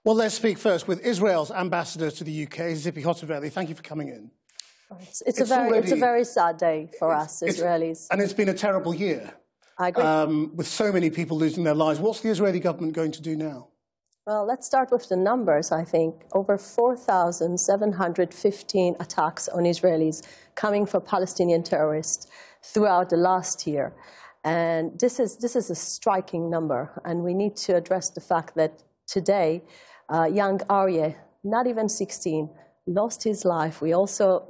Well, let's speak first with Israel's ambassador to the UK, Tzipi Hotovely. Thank you for coming in. It's a very sad day for us, Israelis. And it's been a terrible year. I agree. With so many people losing their lives. What's the Israeli government going to do now? Well, let's start with the numbers, I think. Over 4,715 attacks on Israelis coming from Palestinian terrorists throughout the last year. And this is a striking number. And we need to address the fact that today, young Aryeh, not even 16, lost his life. We also,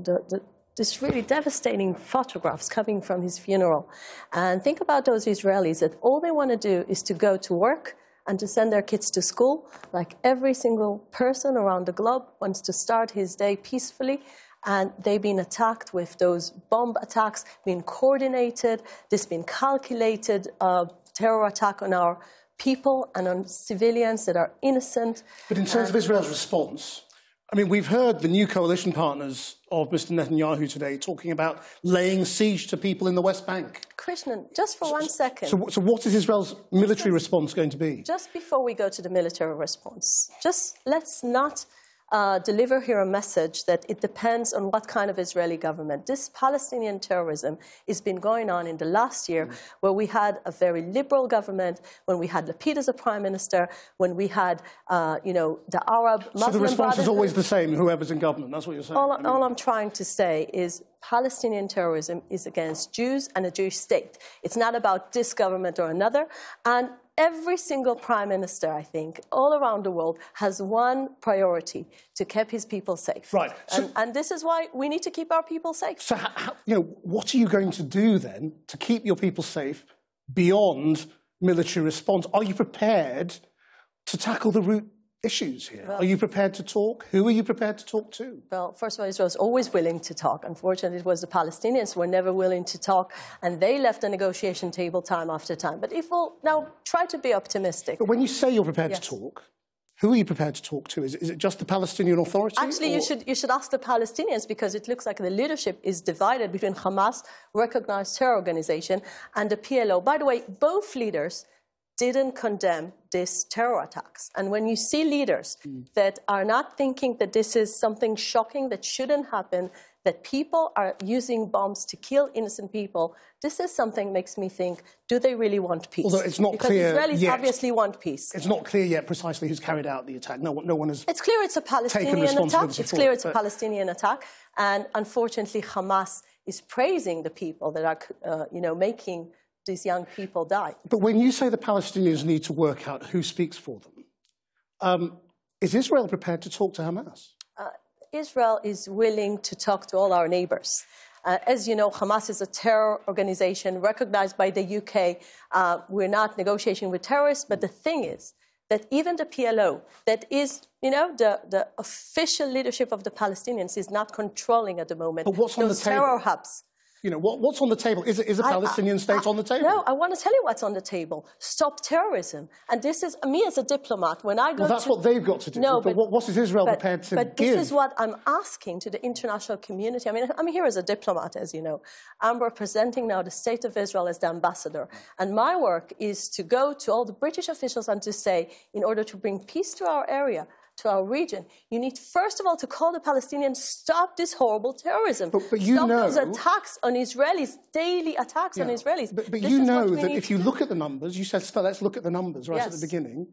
this really devastating photographs coming from his funeral. And think about those Israelis that all they want to do is to go to work and to send their kids to school. Like every single person around the globe wants to start his day peacefully. And they've been attacked with those bomb attacks, been coordinated, this been calculated terror attack on our people and on civilians that are innocent. But in terms of Israel's response, I mean, we've heard the new coalition partners of Mr. Netanyahu today talking about laying siege to people in the West Bank. Krishnan, just for 1 second. So what is Israel's military response going to be? Just before we go to the military response, just let's not deliver here a message that it depends on what kind of Israeli government. This Palestinian terrorism has been going on in the last year, where we had a very liberal government, when we had Lapid as a prime minister, when we had, the Arab Muslim So the response is always the same, whoever's in government. That's what you're saying. All I'm trying to say is Palestinian terrorism is against Jews and a Jewish state. It's not about this government or another. And every single prime minister, I think, all around the world has one priority: to keep his people safe. Right. And this is why we need to keep our people safe. So, what are you going to do then to keep your people safe beyond military response? Are you prepared to tackle the root issues here? Are you prepared to talk? Who are you prepared to talk to? Well, first of all, Israel is always willing to talk. Unfortunately, it was the Palestinians who were never willing to talk, and they left the negotiation table time after time. But if we'll now try to be optimistic. But when you say you're prepared to talk, who are you prepared to talk to? Is it just the Palestinian Authority? Actually, you should ask the Palestinians, because it looks like the leadership is divided between Hamas, recognized terror organization, and the PLO. By the way, both leaders didn't condemn these terror attacks. And when you see leaders that are not thinking that this is something shocking that shouldn't happen, that people are using bombs to kill innocent people, this is something that makes me think, do they really want peace? Although it's not clear yet. Because Israelis obviously want peace. It's not clear yet precisely who's carried out the attack. No one has. It's clear it's a Palestinian attack. It's clear it's a Palestinian attack. And unfortunately, Hamas is praising the people that are, making these young people die. But when you say the Palestinians need to work out who speaks for them, is Israel prepared to talk to Hamas? Israel is willing to talk to all our neighbors. As you know, Hamas is a terror organization recognized by the UK. We're not negotiating with terrorists, but the thing is that even the PLO, that is, the official leadership of the Palestinians, is not controlling at the moment but what's on those the table? Terror hubs. What's on the table? Is a Palestinian state on the table? No, I want to tell you what's on the table. Stop terrorism. And this is, me as a diplomat, when I go Well, that's what they've got to do. No, but what is Israel prepared to give? But this is what I'm asking to the international community. I mean, I'm here as a diplomat, as you know. I'm representing now the state of Israel as the ambassador. And my work is to go to all the British officials and to say, in order to bring peace to our area, to our region, you need, first of all, to call the Palestinians, stop this horrible terrorism. But stop those attacks on Israelis, daily attacks on Israelis. But you know that if you look at the numbers, you said, let's look at the numbers right at the beginning,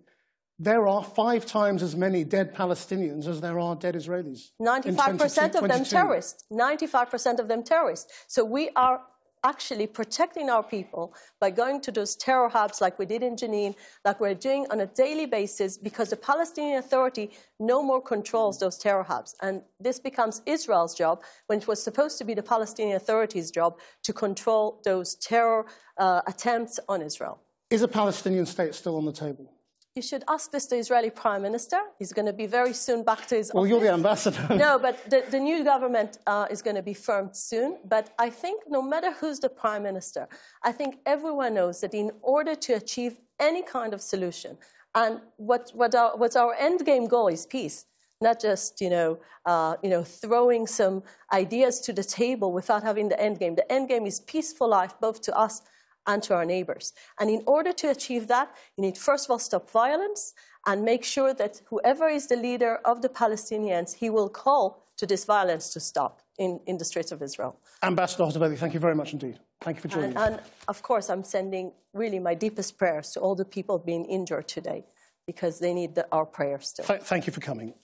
there are 5 times as many dead Palestinians as there are dead Israelis. 95% of them terrorists. 95% of them terrorists. So we are actually protecting our people by going to those terror hubs like we did in Jenin, like we're doing on a daily basis, because the Palestinian Authority no more controls those terror hubs. And this becomes Israel's job, when it was supposed to be the Palestinian Authority's job to control those terror attempts on Israel. Is a Palestinian state still on the table? You should ask this to the Israeli Prime Minister. He's going to be very soon back to his office. Well, you're the ambassador. No, but the new government is going to be formed soon. But I think no matter who's the Prime Minister, I think everyone knows that in order to achieve any kind of solution, and what's our end game goal is peace, not just throwing some ideas to the table without having the end game. The end game is peaceful life, both to us and to our neighbours. And in order to achieve that, you need, first of all, stop violence and make sure that whoever is the leader of the Palestinians, he will call to this violence to stop in the streets of Israel. Ambassador Hotovely, thank you very much indeed. Thank you for joining us. And of course, I'm sending really my deepest prayers to all the people being injured today, because they need our prayers too. Thank you for coming.